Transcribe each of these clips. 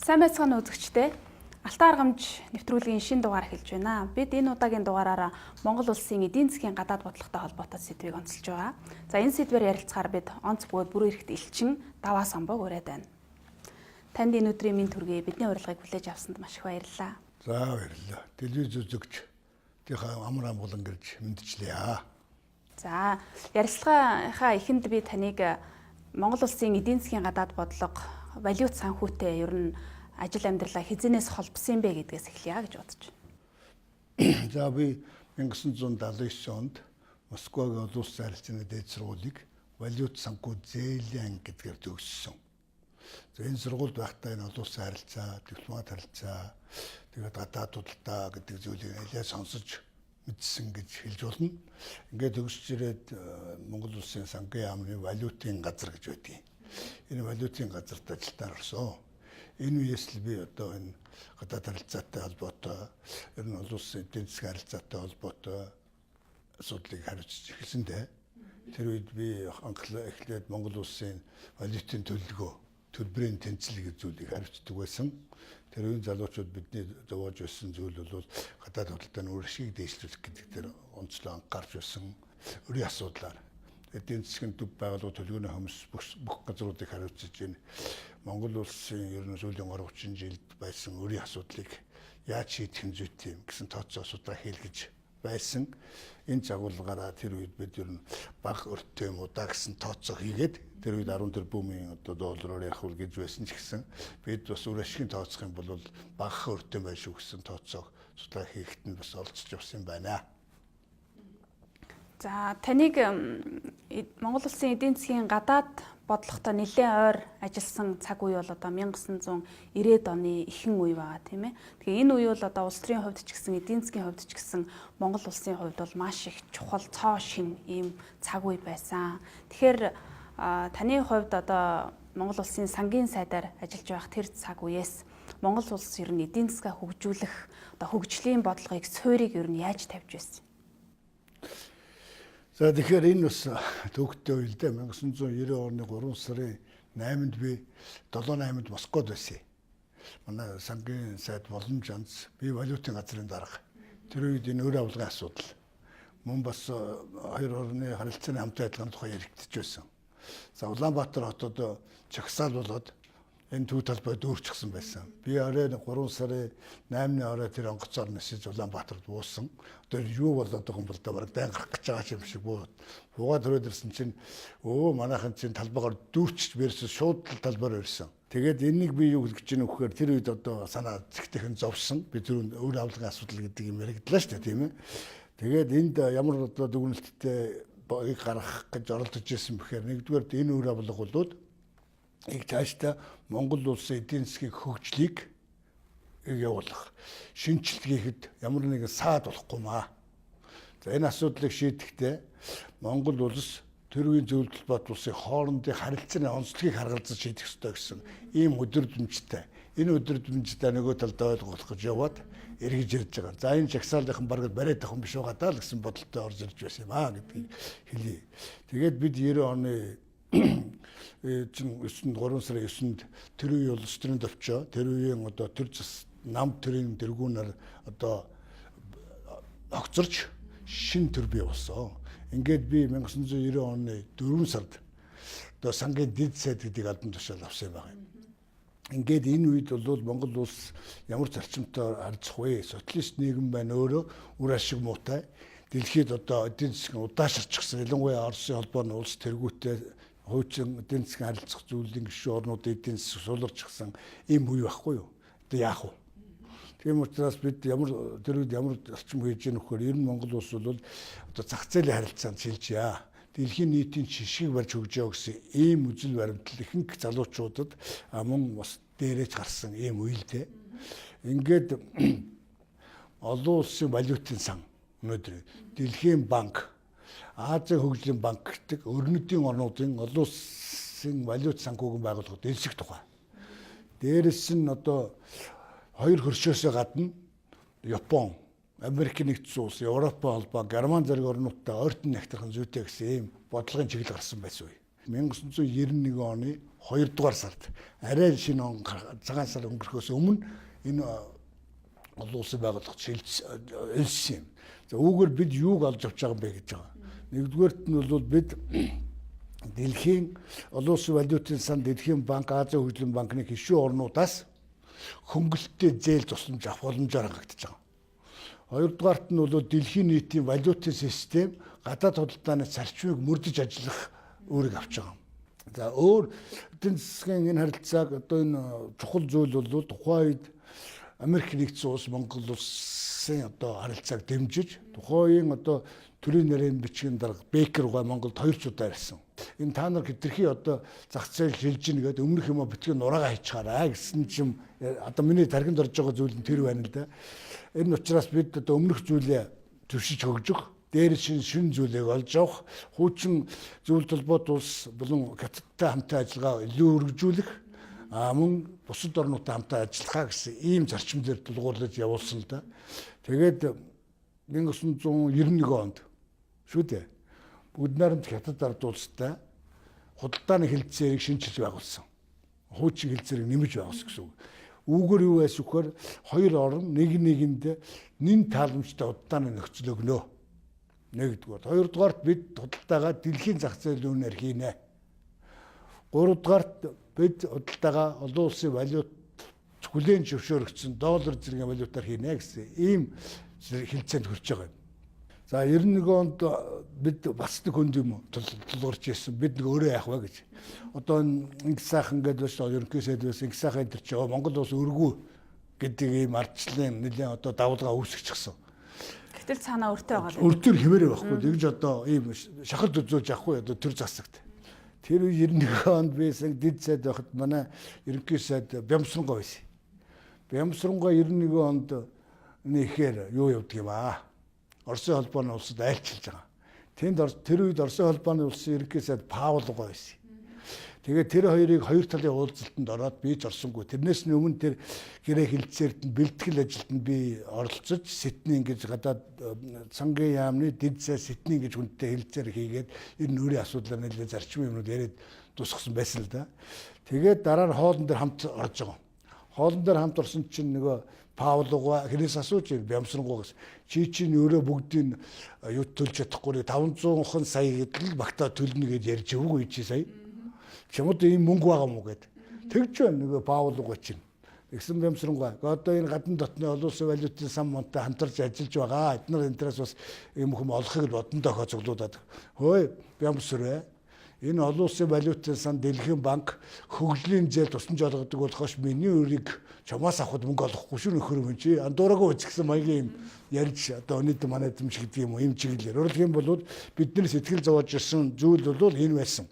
Сайн байцгаана үзэгчдээ. Алтан аргамж нэвтрүүлгийн шинэ дугаар эхэлж байна. Бид энэ удаагийн дугаараараа Монгол улсын эдийн засгийн гадаад бодлоготой холбоотой сэдвийг онцолж байгаа. За энэ сэдвээр ярилцахаар бид онц бөгөөд бүрэн эрэхт элчин даваа самбог ураад байна. Танд энэ өдрийн мэнд хүргэе. Бидний урилгыг хүлээж авсанд маш их баярлалаа. За баярлалаа. Телевиз үзэгч тийхээ амар амгалан гэрж мэдчихлээ. За ярилцлагынхаа эхэнд би таныг Монгол улсын эдийн засгийн гадаад бодлого, валют санхүүтэй ер нь ажил амьдралаа хизэнээс холбосон бэ гэдгээс эхлэе гэж бодож байна. За би 1979 онд Москвагийн улс харилцааны дээд сургуулийг валют санхүү зээлийн анги гэдгээр төгссөн. За энэ сургуульд байхдаа энэ улс харилцаа, дипломат харилцаа, тэгээд гадаад худалдаа гэдэг зүйлийг нэлээд сонсож мэдсэн гэж хэлж болно. Ингээд төгсөж ирээд Монгол улсын санхүү яамны валютын газар гэж байдгийг. Энэ валютын газарт ажилтаар орсон. Энэ үеэс л би одоо энэ гадаад харилцаатай холбоотой, ер нь улсын эдийн засгийн харилцаатай холбоотой асуудлыг хариуцж эхэлсэн дээ. Тэр үед би анхлаа эхлээд Монгол улсын валютын төлбөрийн тэнцэл гэж зүйлийг хариуцдаг байсан. Тэр үеийн залуучууд бидний зовоож байсан зүйл бол гадаад худалдааны үр ашгийг дээшлүүлэх гэдэг дээр онцлог анхаарч байсан өрийн асуудлаар эдийн засгийн төв байгууллага төлөвлөгөөний хомс бүх газруудыг хариуцж энэ Монгол улсын ер нь сүүлийн 30 жилд байсан өрийн асуудлыг яаж шийдэх нь зүйтэй юм гэсэн тооцоо асуудал хийлгэж байсан. Энэ загварлагаараа тэр үед бид ер нь бага өртөө юм удаа гэсэн тооцоо хийгээд тэр үед 14 тэрбумын одоо доллараар ярих үл гэж байсан ч гэсэн бид бас үр ашигын тооцох юм бол бага өртөө байх шүү гэсэн тооцоог судалгаа хийхэд нь бас олцож явсан байна. За таныг Монгол улсын эдийн засгийн гадаад бодлоготой нэлээд ойр ажилласан цаг үе бол одоо 1990-ад оны ихэнх үе байгаа тийм ээ. Тэгэхээр энэ үе бол одоо улс төрийн хувьд ч гэсэн эдийн засгийн хувьд ч гэсэн Монгол улсын хувьд бол маш их чухал цоо шин ийм цаг үе байсан. Тэгэхээр таны хувьд одоо Монгол улсын сангийн сайдаар ажиллаж байх тэр цаг үеэс Монгол улс ер нь эдийн засгаа хөгжүүлэх одоо хөгжлийн бодлогыг суурийг ер нь яаж тавьж байсан? За тэгэхээр энэ бас төвөгтэй үйл дээ 1990 оны 3 сарын 8-нд би 7-8-нд Москвад байсан. Манай сангийн сайд боломж анз би валютын газрын дарга. Тэр үед энэ өр авлагын асуудал мөн бас хоёр орны харилцааны хамт ажиллагааны тухай яригдчих байсан. За Улаанбаатар хотод чагсаал болоод энэ төв талбай дүүрчихсэн байсан. Би орой 3 сарын 8-ны орой тэр онгоцоор нисэж Улаанбаатарт буусан. Тэр юу болоод байгаа юм бол да бараг дайн гарах гэж байгаа юм шиг буугаад өрөөд ирсэн чинь манайхан чинь талбайгаар дүүрчиж версус шууд талбайгаар ирсэн. Тэгээд энэнийг би юу хэлж гин өгөхээр тэр үед одоо санаа зэгтэйхэн зовсон. Би тэр өр авлагын асуудал гэдэг юм яригдлаа шүү дээ тийм ээ. Тэгээд энд ямар одоо дүгнэлттэй гарах гэж оролдож ирсэн бэхээр нэгдүгээр энэ өр авлага болоод их цаашдаа Монгол улсын эдийн засгийн хөгжлийг явуулах, шинжилт хийхэд ямар нэгэн саад болохгүй маа. За энэ асуудлыг шийдэхдээ Монгол улс тэр үеийн зөвлөлт бат улсын хоорондын харилцааны онцлогийг харгалзаж шийдэх ёстой гэсэн ийм өдөржмжтэй. Энэ өдөржмжтэй нөгөө талд ойлгох гэж яваад эргэж ирж байгаа. За энэ жагсаалынхан бараг бариад авах юм биш байгаа даа л гэсэн бодолтой орж ирж байсан юм аа гэдгийг хэлье. Тэгээд бид 90 оны чинь 3 сарын 9-нд тэр үеийн улс төрийн төвчөө тэр үеийн одоо тэр нам төрийн тэргүүнээр одоо огцорч шин төр бий болсон. Ингээд би 1990 оны 4 сард одоо сангийн дэд сайд гэдгийг албан тушаал авсан юм байна. Ингээд энэ үед бол Монгол улс ямар зарчимтай харьцах вэ? Социалист нийгэм байна өөрөө үр ашиг муутай. Дэлхийд одоо эдийн засгийн удаашрчихсан ялангуяа Оросын холбооны улс тэргүүтээ хуучин эдийн засгийн харилцах зүйлийн гишүүн орнуудын эдийн засаг суларчсан ийм үе байхгүй юу? Одоо яах вэ? Тийм учраас бид тэр үед ямар зарчим хийж яах вэ? Ер нь Монгол улс бол одоо зах зээлийн харилцаанд шилжээ. Дэлхийн нийтийн жишгийг барьж хөгжөө гэсэн ийм үзэл баримтлал ихэнх залуучуудад мөн бас дээрэж гарсан ийм үеэлтэй. Ингээд олон улсын валютын сан өнөөдөр Дэлхийн банк, Азийн хөгжлийн банк гэдэг өрнөдийн орнуудын олон улсын валют санхүүгийн байгууллагууд элсэх тухай. Дээрээс нь одоо хоёр хөршөөсөө гадна Япон, Америк нэгдсэн улс, Европ холбоо, Герман зэрэг орнуудтай ойртон нягтрахын зүйтэй гэсэн ийм бодлогын чиглэл гарсан байсан үе. 1991 оны 2 дугаар сард арай шинэ он цагаан сар өнгөрөхөөс өмнө энэ олон улсын байгууллагт шилжсэн юм. За үүгээр бид юуг олж авч байгаа юм бэ гэж байгаа. Нэгдүгээрт нь бол бид дэлхийн олон улсын валютын сан, Дэлхийн банк, Азийн хөгжлийн банкны гишүүн орнуудаас хөнгөлөлттэй зээл тусламж авах боломжоор хангагдаж байгаа. Хоёрдугаарт нь бол дэлхийн нийтийн валютын систем гадаад худалдааны зарчмыг мөрдөж ажиллах үүрэг авч байгаа. За өөр эдийн засгийн энэ харилцааг одоо энэ чухал зүйл бол тухайн үед Америк нэгдсэн улс Монгол улсын одоо харилцааг дэмжиж тухайн үеийн одоо төрийн нарийн бичгийн дарга Бекер гоо Монголд 2 удаа ирсэн. Энэ та нар хэтэрхий одоо зах зээл шилжиж нэгэд өмнөх юм битгий нураагаа хийчихаарай гэсэн чим одоо миний тархинд орж байгаа зүйл нь тэр байна л да. Энэ учраас бид одоо өмнөх зүйлээ төвшиж хөгжих, дээр шин зүйлийг олж авах, хуучин зүйл толгойд улс болон хятадтай хамтын ажиллагаа илүү өргөжүүлэх, мөн бусад орнуудтай хамтаа ажиллахаа гэсэн ийм зарчмээр тулгуурлаж явуулсан л да. Тэгээд 1991 онд шүү дээ. Бүгд найрамд хятад ард улстай худалдааны хэлтсээрийг шинжилж байгуулсан. Хуучин хэлтсээрийг нэмэж байгуулсан гэсэн үг. Үүгээр юу байсан вөхөр хоёр орн нэгэндээ нэн тааламжтай худалдааны нөхцөл өгнө. Нэгдүгээр. Хоёрдугаарт бид худалдаагаа дэлхийн зах зээлийн үнээр хийнэ. Гуравдугаарт бид худалдаагаа олон улсын валют хүлээн зөвшөөрөгдсөн доллар зэргийн валютаар хийнэ гэсэн ийм хэлцээнд хүрч байгаа юм. За 91 онд бид бас нэг хүнд юм тулгарч ирсэн. Бид нэг өөрөө яах вэ гэж. Одоо ингэ сайхан гэдэг биш ерөнхий сайд байсан. Ингэ сайхан энэ чи Монгол улс өргүү гэдэг ийм ардчлалын нэлээд одоо давлгаа үүсгэчихсэн. Гэтэл цаанаа өртөө байгаа л. Өртөр хിവэрэ байхгүй. Тэгж одоо ийм шахалт үзүүлж авахгүй одоо төр засагт. Тэр үе 91 онд байсан дид сайд байхад манай ерөнхий сайд Бямсрангой байсан. Бямсрангой 91 онд нэхээр юу явдаг юм аа. Оросын холбооны улсад айлчилж байгаа. Тэр үед Оросын холбооны улсын ерөнхий сайд Паул гоо байсан. Тэгээд тэр хоёрыг хоёр талын уулзалтанд ороод би ч орсонгүй. Тэрнээс нь өмнө тэр гэрээ хилцээрт нь бэлтгэл ажилд нь би оролцож Сидней ингэж гадаад цангийн яамны дид сай Сидней гэж хүнтэй хэлцээр хийгээд энэ өөрийн асуудлаар нэлээд зарчмын юмнууд яриад тусгасан байсан л да. Тэгээд дараа нь хоолн дээр хамт орж байгаа. Хоолн дээр хамт орсон чинь нөгөө Паулуга хинээс асууж Бямсрангуйгаас чи чинь өөрөө бүгдийг юу төлж чадахгүй 500 сая гэдэл багтаа төлнө гэж ярьж өгөөгүй чи сая. Чамд ийм мөнгө байгаа мó гэд. Тэгж байна нөгөө Паулуга чинь. Тэгсэн Бямсрангуй. Одоо энэ гадны дотны олон улсын валютын сан монтой хамтарч ажиллаж байгаа. Эдгээр энтерээс бас юм хүм олохыг бодондоо хоцоглуулад. Хөөе Бямсрэ. Энэ олон улсын валютын сан Дэлхийн банк хөгжлийн зээл тусламж олгодог болохоос миний өрийг чамаас авахд мөнгө олохгүй шүү нөхөр юм чи андуураагүй үзсэн маягийн юм ярьж одоо өнөөдөр манай эзэмш гэдэг юм уу юм чиглэлээр. Өөрөлдөх юм бол бидний сэтгэл зовоож ирсэн зүйл бол энэ байсан.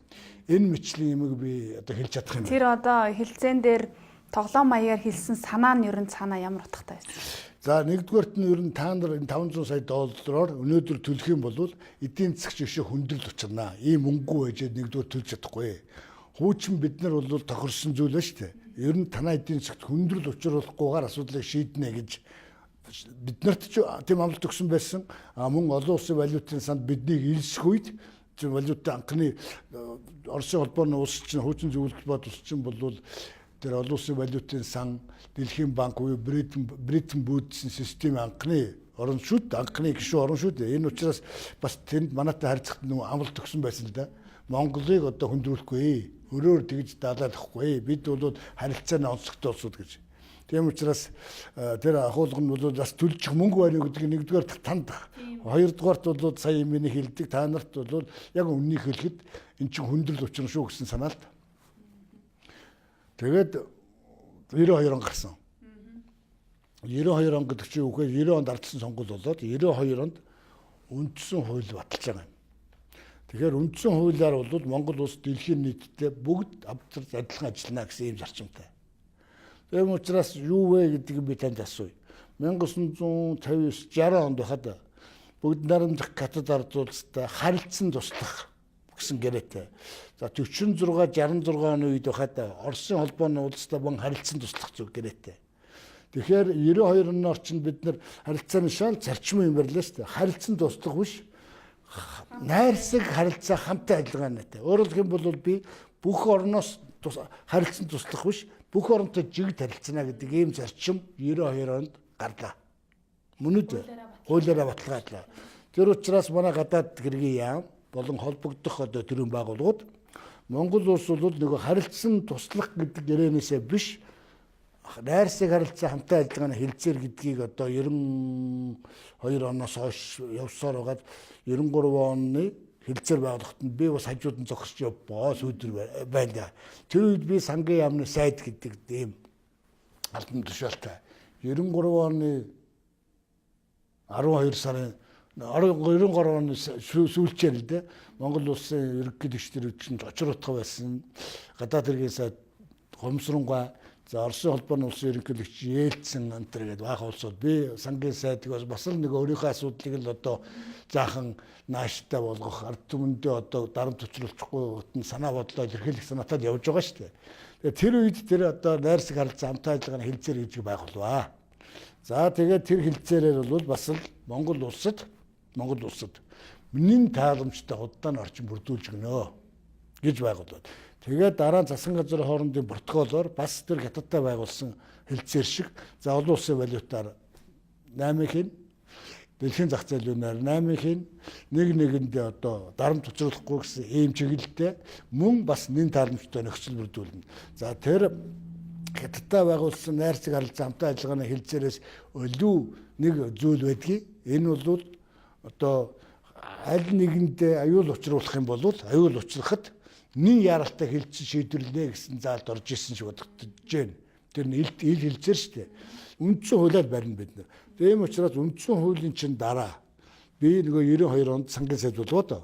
Энэ мэтчлийн юмыг би одоо хэлж чадах юм. Тэр одоо хэлцэн дээр тоглоом маягаар хэлсэн санаа нь ер нь цаанаа ямар утгатай байсан? За нэгдүгээрт нь ер нь та нар энэ 500 сая доллараар өнөөдөр төлөх юм бол эдийн засгч өшөө хүндрэл учрнаа. Ийм мөнгөгүй байжээд нэгдүгээр төлж чадахгүй. Хуучин бид нар бол тохирсон зүйл ба шүү дээ. Ер нь танай эдийн засгт хүндрэл учруулахгүйгээр асуудлыг шийднэ гэж бид нарт ч тийм амлалт өгсөн байсан. Мөн олон улсын валютын санд биднийг илсэх үед валютын анхны Оросын холбооны улс чинь хуучин зөвлөлт бод улс чинь бол тэр олон улсын валютын сан Дэлхийн банк уу Бритэн Вудсын системийн анхны орон шүд анхны гишүүн орон шүд. Энэ учраас бас тэнд манайтай харьцахад нэг амлалт өгсөн байсан л да. Монголыг одоо хүндрүүлэхгүй. Өрөөр тэгж даалгахгүй. Бид бол харилцааны онцлогтой улсууд гэж. Тийм учраас тэр ахуулга нь бол бас төлчих мөнгө байна гэдэг нэгдүгээр танд. Хоёрдугаарт бол сая миний хэлдэг та нарт бол яг үннийг хэлэхэд эн чинь хүндрэл учрна шүү гэсэн санаалт. Тэгээд 92 он гарсан. 92 он гэдэг чинь үгүй 90 онд ардсан сонгуул болоод 92 онд үндсэн хууль баталж байгаа юм. Тэгэхээр үндсэн хуулиар бол Монгол улс дэлхийн нийтэд бүгд авчирч адилхан ажиллана гэсэн ийм зарчимтай. Тийм учраас юу вэ гэдгийг би танд асууя. 1959-60 онд байхад бүгд найрамдах хятад ард улстай харилцан туслах гэсэн гэрээтэй. За 46-66 оны үед байхад Оросын холбооны улстай бан харилцан туслах зүг гэрээтэй. Тэгэхээр 92 оны орчинд бид нар харилцааны шал зарчмын юм байлаа шүү дээ. Харилцан туслах биш найрсаг харилцаа хамтаа ажиллагаатай. Өөрөөр хэлбэл би бүх орноос харилцан туслах биш, бүх оронтой жигд харилцана гэдэг ийм зарчим 92 онд гарлаа. Мөн үү? Хуулиараа баталгаажлаа. Тэр учраас манай гадаад хэргийн яам болон холбогдох одоо төрийн байгууллагууд Монгол улс бол нөгөө харилцан туслах гэдэг ярианасаа биш, найрсаг харилцаа хамтаа ажиллагааны хэлцээр гэдгийг одоо 92 оноос хойш явсаар байгаад 93 оны хэлцээр байгуулахад нь би бас хажууд нь зогсож явбоо сүйдэр байна. Тэр үед би сангийн яамны сайд гэдэг ийм албан тушаалтай 93 оны 12 сарын 93 оны сүүлчээр л дээ Монгол улсын ерөнхий дэвшилтэр чинь очир утга байсан гадаад хэргийн сайд Гомсронгой за Оросын холбооны улсын ерөнхийлөгч Ельцин антер гэдэг баах улсууд би сангийн сайдыг бас л нэг өөрийнхөө асуудлыг л одоо заахан нааштай болгох ард түмэндээ одоо дарамт учруулахгүй утан санаа бодлоо илэрхийлэх санаатад явж байгаа шүү дээ. Тэгээ тэр үед тэр одоо найрсаг харилцаа хамтаа ажиллагааны хэлцээр гэж байгуулваа. За тэгээд тэр хэлцээрээр бол бас л Монгол улсад миний тааламжтай худалдааны орчин бүрдүүлж гинөө гэж байгуулваа. Тэгээд дараа нь засгийн газрын хоорондын протоколоор бас тэр хятадтай байгуулсан хэлцээр шиг за олон улсын валютаар 8-ын дэлхийн зах зээлүүнээр 8-ын нэгэндээ одоо дарамт учруулахгүй гэсэн ийм чиглэлтэй мөн бас нэн тааламжтай нөхцөл бүрдүүлнэ. За тэр хятадтай байгуулсан найрсаг харилцаа хамтаа ажиллагааны хэлцээрээс өлөө нэг зүйл байдгийг энэ бол одоо аль нэгэндээ аюул учруулах юм бол аюул учрахад нин яралтай хэлцэн шийдвэрлэнэ гэсэн заалд орж исэн шиг бодогдож байна. Тэр нь ил хэлцээр шүү дээ. Үндсэн хуулиар барина бид нар. Тийм учраас үндсэн хуулийн чинь дараа би нөгөө 92 онд сангийн сайд болоо доо.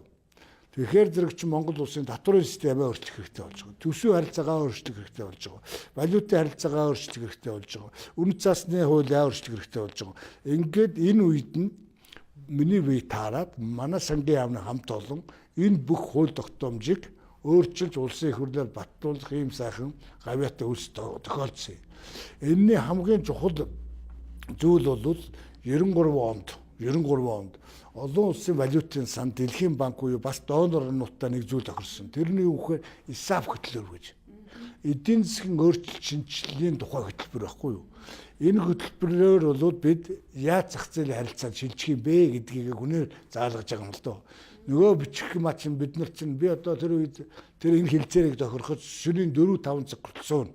Тэгэхээр зэрэг чи Монгол улсын татварын системээ өөрчлөх хэрэгтэй болж байгаа. Төсвийн харилцаагаа өөрчлөх хэрэгтэй болж байгаа. Валютын харилцаагаа өөрчлөх хэрэгтэй болж байгаа. Үнэт цасны хуулиа өөрчлөх хэрэгтэй болж байгаа. Ингээд энэ үед нь миний бие таарад манай сангийн яамны хамт олон энэ бүх хууль тогтоомжийг өөрчилж улсын их хурлаар баттуулах ийм сайхан гавьяатай үйлс тохиолдсон. Энэний хамгийн чухал зүйл бол 93 онд олон улсын валютын сан дэлхийн банк буюу бас донор орнуудаа нэг зүйл тохирсон. Тэрний үгээр ISAF хөтөлбөр гэж. Эдийн засгийн өөрчлөлт шинжилгээний тухай хөтөлбөр байхгүй юу? Энэ хөтөлбөрөөр бол бид яаж зах зээлийн харилцаанд шилжих юм бэ гэдгийг хүнээр заалгаж байгаа юм л доо. Нөгөө бичих юм а чинь бид нар чинь би одоо тэр үед тэр энэ хэлцээрийг тохироход шөнийн 4-5 цаг хүртэл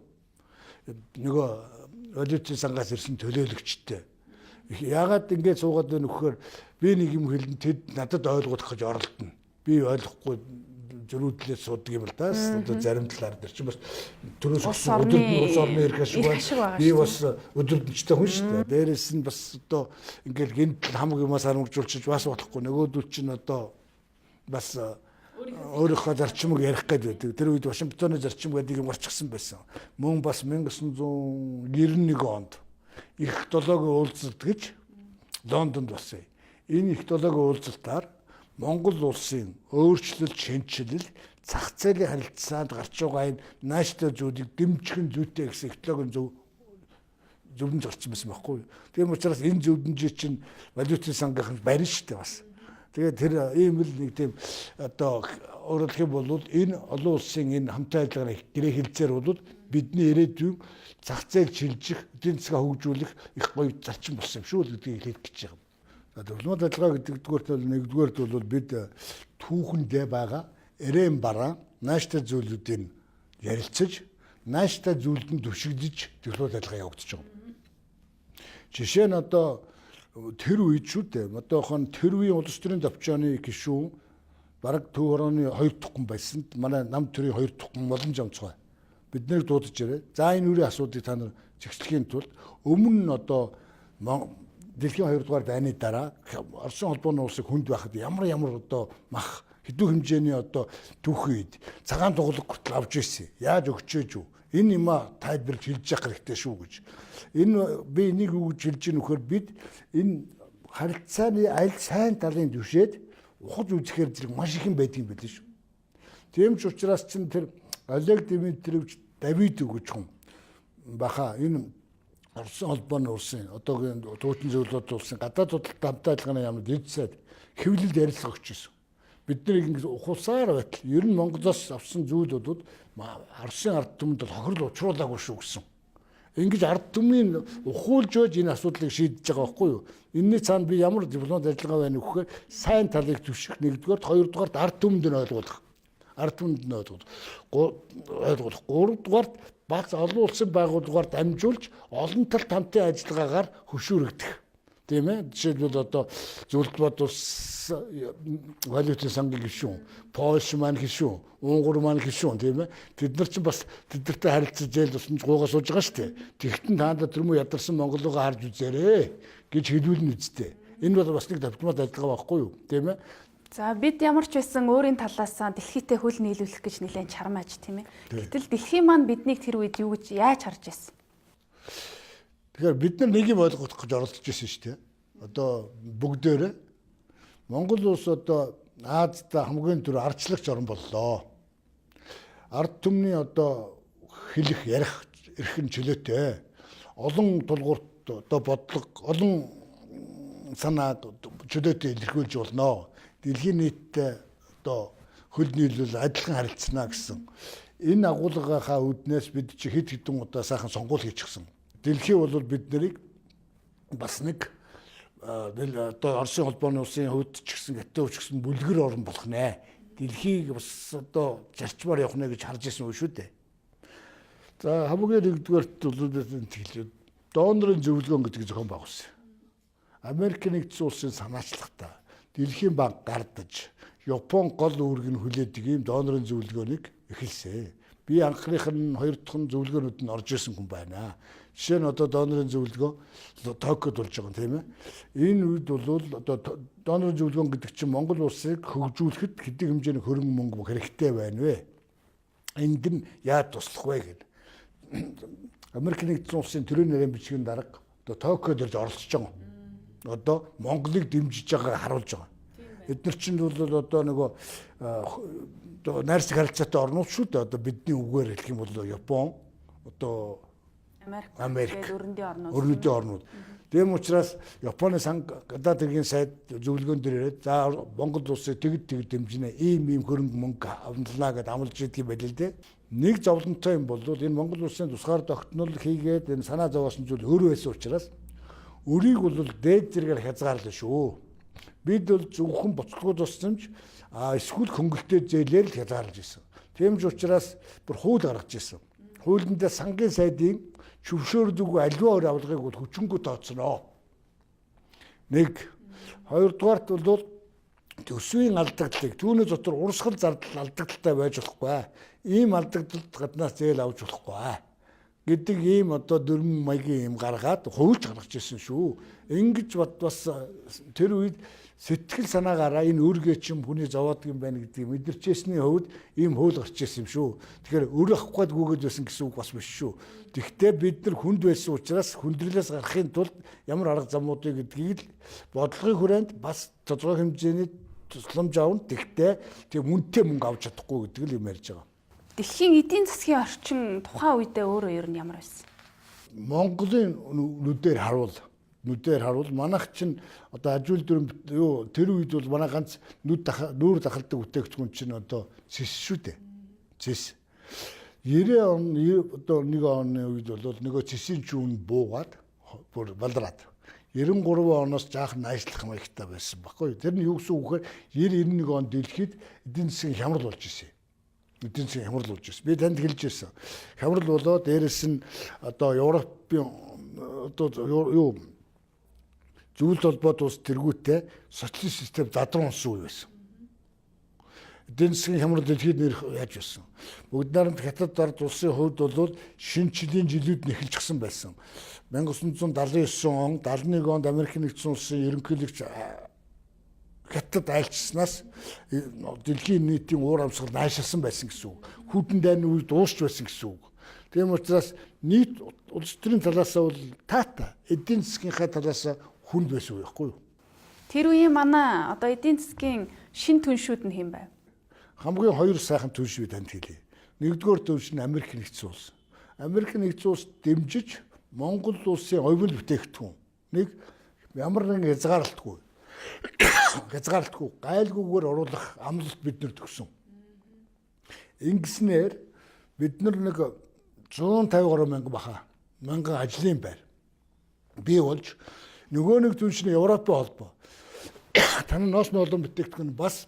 нөгөө валютын сангаас ирсэн төлөөлөгчтэй. Яагаад ингэж суугаад байна вөхөр би нэг юм хэлэн тэд надад ойлгох гэж оролдоно. Би ойлгохгүй зөрүүдлээс суудаг юм л да. Одоо зарим талаар дээр чинь бас төрөөс улс орны ирэх шиг байна. Би бас өдөрдөнчтэй хүн шүү дээ. Дээрээс нь бас одоо ингээл гинт хамаг юмас харамжуулчих бас болохгүй. Нөгөөдөл чинь одоо бас өөрийнхөө зарчмыг ярих гэдэг. Тэр үед Вашингтоны зарчим гэдэг юм гарчихсан байсан. Мөн бас 1991 онд их долоогийн уулзалт гэж Лондонд болсон. Энэ их долоогийн уулзалтаар Монгол улсын өөрчлөлт шинжилэл зах зээлийн харилцаанд гарч байгаа энэ нааштай зүйлийг дэмжих зүйтэй гэсэн экологийн зөвлөмж гарсан байсан байхгүй юу. Тийм учраас энэ зөвлөмж чинь валютын сангийнхан барин шүү дээ бас. Тэгээд тэр ийм л нэг тийм одоо өөрөлдөх юм бол энэ олон улсын энэ хамтаа ажиллагааны гэрээ хэлцээр бол бидний ирээдүйн зах зээл шилжих, эдийн засгаа хөгжүүлэх их гоё зарчим болсон юм шүү л гэдгийг хэлэх гэж байгаа. За дипломат ажиллагаа гэдэг нэгдүгээрт бол бид түүхэндээ байгаа эрэм бараа нааштай зүйлүүдийн ярилцаж, нааштай зүйлд нь түшигдэж дипломат ажиллагаа явагдаж байгаа. Жишээ нь одоо тэр үед шүү дээ. Одоохон тэр үеийн улс төрийн төвчөөний гишүүн бараг төв хорооны 2 тухган байсан. Манай нам төрийн 2 тухган молон жамцгай. Биднийг дуудаж ирээ. За энэ үрийн асуудыг та нар зэгслэхийн тулд өмнө нь одоо дэлхийн 2 дугаар дайны дараа Оросын холбооны улсыг хүнд байхад ямар одоо мах хэдэн хэмжээний одоо түүхэн үед цагаан дугуйлаг хүртэл авч ирсэн. Яаж өгчөөж үү? Энэ юма тайлбарлаж хэлж явах хэрэгтэй шүү гэж. Энэ би энийг юу гэж хэлж ийм нөхөр бид энэ харилцааны аль сайн талын түшээд ухаж үзэхээр зэрэг маш их юм байдгийг билээ шүү. Тийм ч учраас чинь тэр Олег Дмитриевич Давид гэж хүн баха энэ Оросын холбооны улсын одоогийн туутын зөвлөлт улсын гадаад худалдаа хамтаа ажиллагааны яамд дэд сайд хэвлэлд ярилцлага өгч ирсэн. биднийг ингэж ухуулсаар байтал ер нь Монголоос авсан зүйлүүд Оросын ард түмэнд бол хохирол учруулаагүй шүү гэсэн. Ингэж ард түмний ухуулж байж энэ асуудлыг шийдэж байгаа байхгүй юу? Энэний цаана би ямар дипломат ажиллагаа байна вэ гэхээр сайн талыг зөвшөөрөх, нэгдүгээр, хоёрдугаарт ард түмэнд нь ойлгуулах. Ард түмэнд нь ойлгуулах. Гуравдугаарт багц олон улсын байгууллагаар дамжуулж олон талт хамтын ажиллагаагаар хөшөөрөгдөх. Тийм ээ. Жишээлбэл одоо зөвлөлт улс валютын сангийн гишүүн, Польш маань гишүүн, Унгар маань гишүүн тийм ээ. Тэд нар чинь бас тэдэртэй харилцаж зээл тусламж гуугаа сууж байгаа шүү дээ. Тэгтэн таанда тэрмүү ядарсан Монголоо харж үзээрэй гэж хэлүүлнэ үсттэй. Энэ бол бас нэг дипломат ажиллагаа байхгүй юу? Тийм ээ. За бид ямар ч байсан өөрийн талаас дэлхийтэй хөл нийлүүлэх гэж нэлээд чармааж тийм ээ. Гэтэл дэлхийн маань биднийг тэр үед юу гэж яаж харж байсан? Тэгэхээр бид нар нэг юм ойлгох гэж оролдож байсан шүү дээ. Одоо бүгдээрээ Монгол улс одоо Азида хамгийн түр ардчлагч орн боллоо. Ард түмний одоо хэлэх, ярих эрх нь чөлөөтэй. Олон тулгуурт одоо бодлого, олон санаа чөлөөтэй илэрхийлж болно. Дэлхийн нийтдээ одоо хөл нийлүүл адилхан харилцана гэсэн. Энэ агуулгынхаа үүднээс бид чи хэд хэдэн удаа сайхан сонгуул хийчихсэн. Дэлхий бол бид нарыг бас нэг одоо Оросын холбооны улсын хувьд ч гэсэн гэтээ ч гэсэн бүлгэр орн болох нэ. Дэлхийг бас одоо зарчмаар явах нэ гэж харж ирсэн үү шүү дээ. За хамгийн нэгдүгээрт бол донорын зөвлөгөөн гэдэг зохион байгуулсан. Америк нэгдсэн улсын санаачлагтай Дэлхийн банк гардаж Япон гол үүрэг нь хүлээдэг ийм донорын зөвлөгөөнийг эхэлсэн. Би анхных нь хоёр дахь нь зөвлөгөөнүүд нь орж ирсэн хүн байна. Жишээ нь одоо донорын зөвлөгөө Токиод болж байгаа юм тийм ээ. Энэ үед бол одоо донорын зөвлөгөөн гэдэг чинь Монгол улсыг хөгжүүлэхэд хэдийн хэмжээний хөрөнгө мөнгө хэрэгтэй байна вэ? Энд нь яаж туслах вэ гэдэг. Америк нэгдсэн улсын төрийн нэрийн бичгийн дарга одоо Токиод ирж оролцож байгаа. Одоо Монголыг дэмжиж байгааг харуулж байгаа. Эдгээр чинь бол одоо нөгөө найрсаг харилцаатай орнууд шүү дээ. Одоо бидний үгээр хэлэх юм бол Япон, одоо Америк, өрнөдийн орнууд. Тийм учраас Японы гадаад хэргийн сайд зөвлөгөөн дээр ирээд за Монгол улсыг тэгд дэмжинэ. Ийм хөрөнгө мөнгө авналаа гэдээ амлаж идэг байл л дээ. Нэг зовлонтой юм бол энэ Монгол улсын тусгаар тогтнол хийгээд энэ санаа зовоосон зүйл өөрөө байсан учраас өрийг бол дээд зэрэгээр хязгаарлаа шүү. Бид бол зөвхөн боцлогоо тусламж эсвэл хөнгөлтэй зээлээр л хязгаарлаж ирсэн. Тийм ч учраас бүр хууль гаргаж ирсэн. Хуулиндаа сангийн сайдын зөвшөөрдөггүй аливаа өөр авлагыг бол хүчингү тооцноо. Нэг хоёрдугаарт бол төсвийн алдагдлыг түүний дотор урсгал зардал алдагдaltaй байж болохгүй. Ийм алдагдалд гаднаас зээл авч болохгүй гэдэг ийм одоо дөрвөн маягийн юм гаргаад хуульч гаргаж ирсэн шүү. Ингэж бас тэр үед сэтгэл санаагаараа энэ өөргөө чим хүний зовоод юм байна гэдгийг мэдэрчээсний хувьд ийм хууль гарч ирсэн юм шүү. Тэгэхээр өөр авах гээд гүгээд байсан гэсэн үг бас биш шүү. Тэгвэл бид нар хүнд байсан учраас хүндрэлээс гарахын тулд ямар арга замуудыг гэдгийг л бодлогын хүрээнд бас тодорхой хэмжээний тусламж аавн. Тэгвэл тийм үнэтэй мөнгө авч чадахгүй гэдэг л юм ярьж байгаа. Дэлхийн эдийн засгийн орчин тухайн үедээ өөрөө ер нь ямар байсан? Монголын нүдээр харуул манайх чинь одоо ажил дүрм тэр үед бол манай ганц нүүр дахалдаг бүтээгдэхүүн чинь одоо цэс шүү дээ. Цэс. 90 он одоо нэг оны үед бол нөгөө цэсийн чүүн буугаад бүр балдраад 93 оноос жаахан найшлах маягтай байсан баггүй. Тэр нь юу гэсэн үг вэ? 90-91 он дэлхийд эдийн засгийн хямрал болж ирсэн. Эдийн засгийн хямрал болж ирсэн. Би танд хэлж ирсэн. Хямрал болоод дээрэс нь одоо Европын одоо юу зөвлөлт холбоот улс тэргүүтээ социалист систем задран унсан үе байсан. Эдийн засгийн хямрал дэлхийд нэр яаж байсан. Бүгд найрамд хятад ард улсын хувьд бол шинжлэлийн жилүүд нь эхэлчихсэн байсан. 1979 он 71 онд Америк нэгдсэн улсын ерөнхийлөгч хятад айлчснаас дэлхийн нийтийн уур амьсгал найшилсан байсан гэсэн үг. Хүйтэн дайны үед дуусч байсан гэсэн үг. Тийм учраас нийт улс төрийн талаас бол таата эдийн засгийнхаа талаас хүнд байсан байхгүй юу? Тэр үеийн манай одоо эдийн засгийн шин түншүүд нь хэн байв? Хамгийн хоёр сайхан түнш би танд хэлье. Нэгдүгээр түнш нь Америк нэгдсэн улс. Америк нэгдсэн улс дэмжиж Монгол улсын овин бүтээгдэхүүн нэг ямар нэгэн хязгаарлалтгүй хязгаарлалтгүй гайлгүйгээр оруулах амлалт биднэр төгсөн. Ингэснээр бид нар нэг 153 мянган баха мянган ажлын байр бий болж нөгөө нэг зүйл чинь Европын холбоо тань ноос ноолон бүтээгдэхүүн бас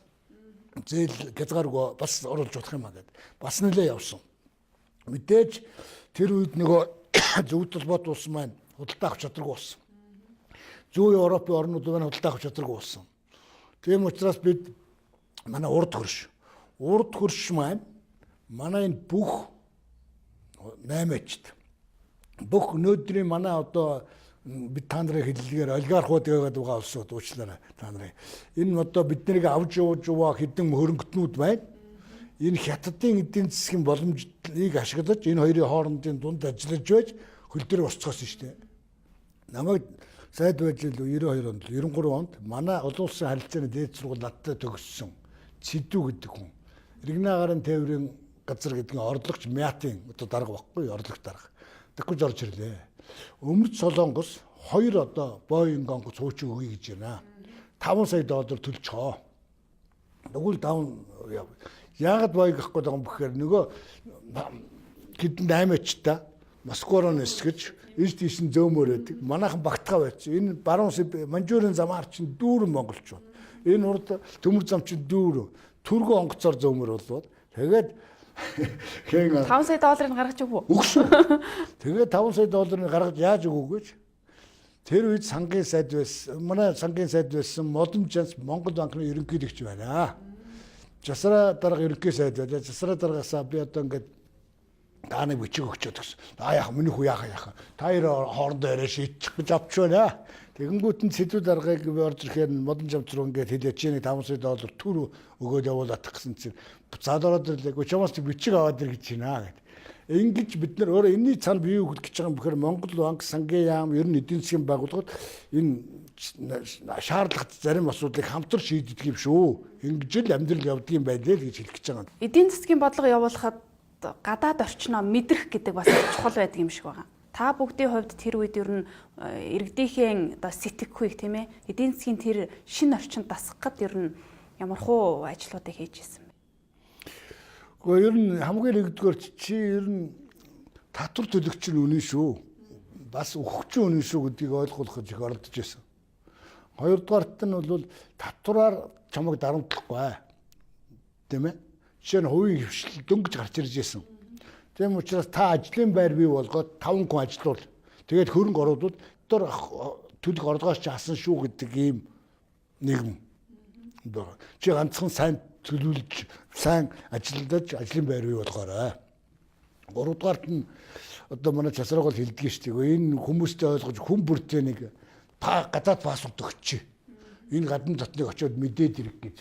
зээл хязгааргүй бас оруулж болох юм аа гэд бас нэлээ явсан. Мэдээж тэр үед нөгөө зөв толгойд улс маань худалдаа авах чадваргүй болсон. Зүүн Европын орнууд маань худалдаа авах чадваргүй болсон. Тийм учраас бид манай урд хөрш маань манай энэ бүх 8-ачд бүх өнөөдрийн манай одоо бид та нарын хэллэгээр олигархууд гэдэг байгаа улсууд уучлаарай та нарын. Энэ одоо биднийг авж явж яваа хэдэн хөрөнгөтнүүд байна. Энэ хятадын эдийн засгийн боломжийг ашиглаж энэ хоёрын хоорондын дунд ажиллаж байж хөл дээр босцоосон шүү дээ. Намайг сайд байж л 92 онд 93 онд манай олон улсын харилцааны дээд сургууль надтай төгссөн Цэдүү гэдэг хүн. Иргэнэ гарын тээврийн газар гэдэг нь орлогч Мятын одоо дарга баггүй орлогч дарга. Тэгж орж ирлээ. Өмнөд Солонгос 2 одоо Боинг онгоц хуучин өгье гэж байна. 5 сая доллар төлчихөө. Тэгвэл 5 яагаад Боинг авахгүй байгаа юм бэхээр нөгөө хэдэн 8-ачтай Москвароос нисгэж энд тийш нь зөөмөр байдаг. Манайхан багтгаа байц. Энэ баруун Манжуурийн замаар чинь дүүрэн монголчууд. Энэ урд төмөр зам чинь дүүрэн. Түргэн онгоцоор зөөмөр болоод тэгээд 5 сая долларыг гаргаж өгөө. Өгсөн. Тэгээд 5 сая долларыг гаргаж яаж өгөөгүй ч тэр үед сангийн сайд байсан. Манай сангийн сайд байсан Модон Жанс Монгол банкны ерөнхийлөгч байна. Жасраа дарга ерөнхий сайд байлаа. Жасраа даргаасаа би одоо ингээд дааны бичиг өгчөөд гэсэн. Яах миний хүү яах. Та хоёр хоорондоо яриа шийдчих гэж авч байна. Тэгэнгүүт нь Цэдүү даргаыг би орж ирэхээр Модон Жанс руу ингээд хэлээ чи нэг 5 сая доллар төр өгөөд явуулаад гэсэн чинь цаадороод ирлээ. Чамаас бичиг аваад ир гэж байна гэд. Ингэж бид нар өөрөө энэний цаана бий өгөх гэж байгаа юм бэхээр Монгол банк, сангийн яам, ер нь эдийн засгийн байгууллагууд энэ шаардлагатай зарим асуудлыг хамтар шийддэг юм шүү. Ингэж л амьдрал явдаг юм байлээ л гэж хэлэх гэж байгаа. Эдийн засгийн бодлого явуулахад гадаад орчноо мэдрэх гэдэг бас чухал байдаг юм шиг байна. Та бүгдийн хувьд тэр үед ер нь иргэдийнхээ одоо сэтгэхүйг тийм ээ эдийн засгийн тэр шинэ орчинд дасгахад ер нь ямархуу ажлуудыг хийж ирсэн бэ? Гэхдээ ер нь хамгийн нэгдүгээр чи ер нь татвар төлөгч нь үнэн шүү. Бас өгөгч нь үнэн шүү гэдгийг ойлгох их оролдож байсан. Хоёрдугаарт нь бол татвараар чамайг дарамтлахгүй. Тийм ээ? Жишээ нь хувийн хвшил дөнгөж гарч ирж байсан. Тийм учраас та ажлын байр бий болгоод 5 хүн ажилуул. Тэгээд хөрөнгө оруулаад дор төлөх орлогоос ч асан шүү гэдэг ийм нийгэм. Чи ганцхан сайн төлөвлөж, сайн ажиллаж ажлын байр бий болгоорой. Гуравдугаарт нь одоо манай часраг бол хэлдэг шүү дээ. Энэ хүмүүстэй ойлгож хүн бүртээ нэг гадаад паспорт өгч. Энэ гадны дотныг очиод мэдээд ирэх гэж.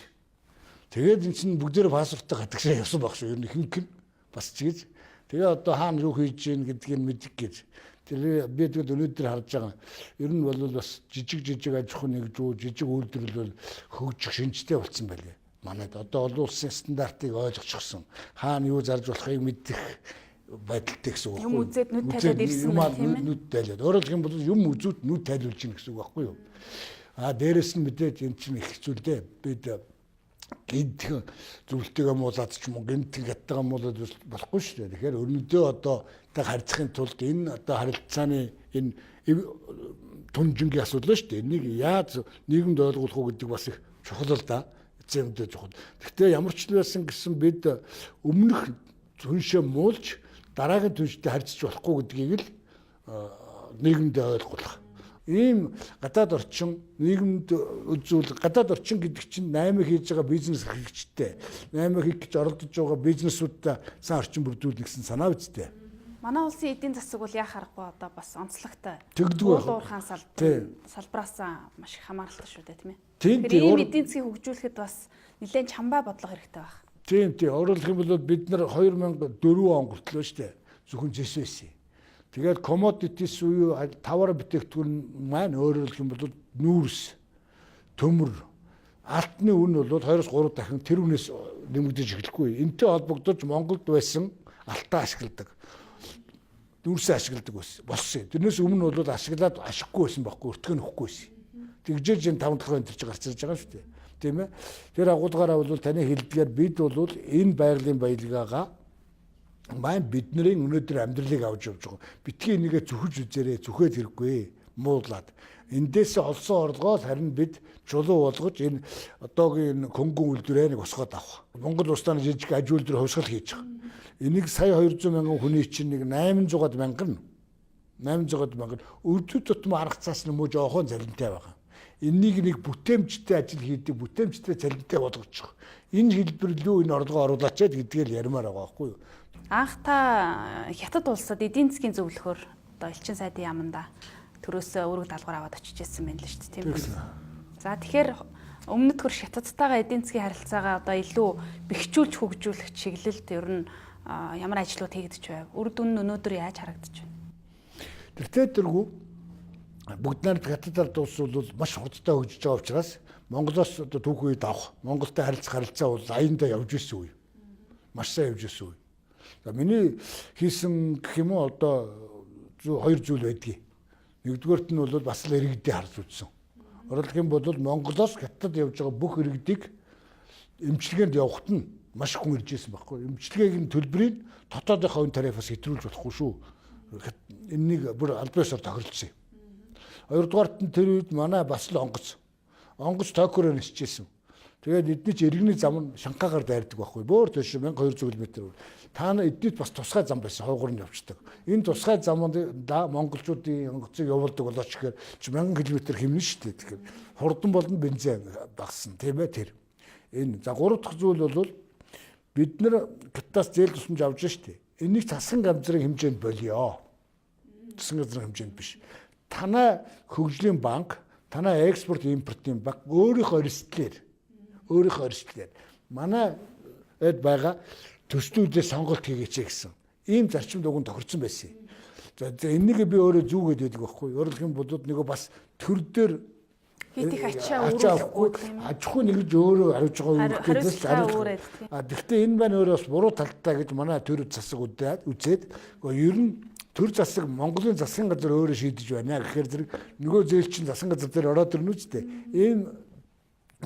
Тэгээд энэ чинь бүгдээр паспорттой гадагшаа явсан баг шүү. Ер нь хинхэн бас ч гэж. Тэгээ одоо хаана юу хийж гин гэдгийг мэдэх гэж. Тэр би тэгээд өнөөдөр харж байгаа. Ер нь бол бас жижиг аж ахуй нэгжүү, жижиг үйлдвэрлэл бол хөгжих шинжтэй болсон байлээ. Манайд одоо олон улсын стандартыг ойлгочихсон. Хаана юу зарж болохыг мэдэх байдалтай гэсэн үг Юм байхгүй юу? үзээд нүд тайлаад ирсэн байх тийм ээ. Нүд тайлаад. Өөрөөр хэлбэл бол юм үзүүд нүд тайлуулж гин гэсэн үг байхгүй юу? Дээрэс нь мэдээж энэ чинь их зүйл дээ. Бид гинт зөвлөлтөйгөө муулаад ч юм уу гинт гаттайгаа муулаад болохгүй шүү дээ. Тэгэхээр өрнөдөө одоо харьцахын тулд энэ одоо харилцааны энэ түнжингийн асуудал шүү дээ. Энийг яаж нийгэмд ойлгуулах уу гэдэг бас их чухал л да. Эцэмдээ чухал. Гэхдээ ямар ч байсан гэсэн бид өмнөх түншээ муулж дараагийн түнштэй харьцаж болохгүй гэдгийг л нийгэмд ойлгуулах. Ийм гадаад орчин нийгэмд үзүүл гадаад орчин гэдэг чинь 8 хийж байгаа бизнес хэрэгжтэй 8 хийх гэж оролдож байгаа бизнесүүдтэй сайн орчин бүрдүүлнэ гэсэн санаа үсттэй. Манай улсын эдийн засаг бол яах аргагүй одоо бас онцлогтой. Тэгдэг байх. Уурхаан салбараас маш их хамааралтай шүү дээ тийм ээ. Тэгэхээр ийм эдийн засгийг хөгжүүлэхэд бас нэлээд чамбай бодлого хэрэгтэй байх. Тийм. Өөрөлдөх юм бол бид нар 2004 он хүртэл шүү дээ. Зөвхөн зэс байсан. Тэгээд commodities уу тавар бүтээгдэхүүн маань өөрөөр хэлэх юм бол нүүрс, төмөр, алтны үн бол 2-3 дахин тэр үнээс нэмэгдэж эхлэхгүй. Энтэй холбогдож Монголд байсан алтаа ашигладаг. Нүүрсээ ашигладаг болсон. Тэрнээс өмнө бол ашиглаад ашиггүй байсан байхгүй, өртгөө нөхгүй байсан. тэгжээж энэ 5 дахь өнтөрч гарч ирж байгаа шүү дээ. Тийм ээ. Тэр агуулгаараа бол таны хэлдгээр бид бол энэ байгалийн баялгаагаа маань бидний өнөөдөр амьдралыг авч явж байгаа. Битгий нэгэ зүхэж үзээрэй, зүхээд хэрэггүй муулаад. Эндээс олсон орлогоо харин бид чулуу болгож энэ одоогийн хөнгөн үйлдвэрээ нэг усгаад авах. Монгол улс таны жижиг аж үйлдвэр хувьсгал хийж байгаа. Энийг сая 200 мянган хүний чинь нэг 800 мянган өвдөд тутмын арга цаас нь муу жоохон цалинтай байгаа. Энийг нэг бүтээмжтэй ажил хийдэг, бүтээмжтэй цалинтай болгож байгаа. Энэ хэлбэр лөө энэ орлогоо оруулаач гэдгийг л ярмаар байгаа байхгүй юу? Анх та хятад улсад эдийн засгийн зөвлөхөр одоо элчин сайдын яаманда төрөөсөө үүрэг даалгавар аваад очиж ирсэн байна л шүү дээ, тийм үү? За тэгэхээр өмнөд хөр хятадтайгаа эдийн засгийн харилцаагаа одоо илүү бэхжүүлж хөгжүүлэх чиглэлд ер нь ямар ажлууд хийгдэж байв? Үр дүн нь өнөөдөр яаж харагдаж байна? Тэртээ бүгд найрамд хятад ард улс бол маш хурдтай хөгжиж байгаа учраас Монголоос одоо түүх үед авах, Монголтой харилцаа бол аяндаа явж ирсэн үе. Маш сайн явж ирсэн үе. За миний хийсэн гэх юм уу одоо хоёр зүйл байдгийг. Нэгдүгээрт нь бол бас л иргэдийг харж үзсэн. Өөрөлдөх юм бол Монголоос хятад явж байгаа бүх иргэдийг эмчилгээнд явахт нь маш хүн ирж ирсэн байхгүй. Эмчилгээгийн төлбөрийг дотоодынхаа үн тарифаас хэтрүүлж болохгүй шүү. Энэнийг бүр аль биесээр тохиролцсон юм. Хоёрдугаарт нь тэр үед манай бас л онгоц токороор нисчихсэн. Тэгээд эдний ч иргэний зам нь Шанхайгаар дайрдаг байхгүй. Бөөр төш 1200 км. Та нар эднийд бас тусгай зам байсан. Хойгоор нь явждаг. Энэ тусгай замд монголчуудын онгоцыг явуулдаг болооч гэхээр 1000 км хэмнэн шүү дээ. Тэгэхээр хурдан болон бензин багассан тийм ээ тэр. Энэ за гурав дахь зүйл бол бид нар Китаас зээл тусламж авч шүү дээ. Энийг засгийн газрын хэмжээнд болио. Засгийн газрын хэмжээнд биш. Танай хөгжлийн банк, танай экспорт импортын банк өөрийнхөө эрсдлээр манай эд байгаа төслүүдээ сонголт хийгээч гэсэн. Ийм зарчимд уг нь тохирсон байсан. За энийг би өөрөө зүүгээд байдаг байхгүй. Өөрөлдөх юм бол нөгөө бас төр дээр хэд их ачаа өөрөхгүй тийм. Аж ахуй нэгж өөрөө хариуж байгаа үгээс хариуж. Гэхдээ энэ байна өөрөө бас буруу талтай гэж манай төр засаг үзээд ер нь төр засаг Монголын засгийн газар өөрөө шийдэж байна. Тэгэхээр зэрэг нөгөө зээлчин засгийн газар дээр ороод ирнэ үстэй. Ийм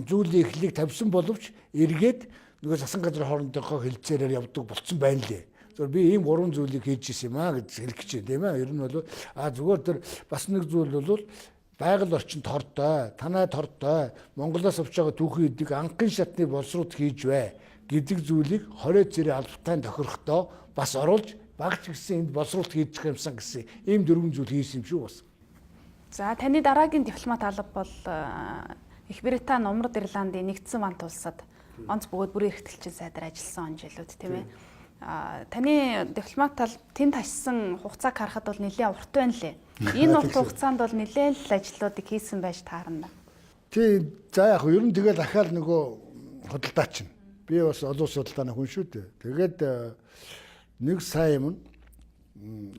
зүйлийн эхлэлийг тавьсан боловч эргээд нөгөө засгийн газрын хоорондынхоо хэлцээрээр явдаг болцсон байна лээ. Зөв би ийм гурван зүйлийг хийж ирсэн юм аа гэж хэлэх гэж байна тийм ээ. Ер нь бол зүгээр тэр бас нэг зүйл бол байгаль орчин тортой, танай тортой, Монголоос авч байгаа түүхийн эдийг анхын шатны боловсрууд хийж бай гэдэг зүйлийг 20 цэрийн албатай тохирохдоо бас оруулж багч гэсэн энд боловсрууд хийж юмсан гэсэн ийм дөрвөн зүйл хийсэн юм шүү бас. За таны дараагийн дипломат алба бол Их Британи, Умард Ирландын нэгдсэн бант улсад онц бөгөөд бүрийн эрхтгэлчин сайдаар ажилласан он жилүүд тийм ээ. Таны дипломат алба тэнд хашсан хугацааг харахад бол нэлээд урт байна лээ. Энэ урт хугацаанд бол нэлээд л ажлуудыг хийсэн байж таарна. Тийм за яг ер нь тэгэл ахаал нөгөө худалдаач нь. Би бас олон улсын худалдааны хүн шүү дээ. Тэгээд нэг сая юм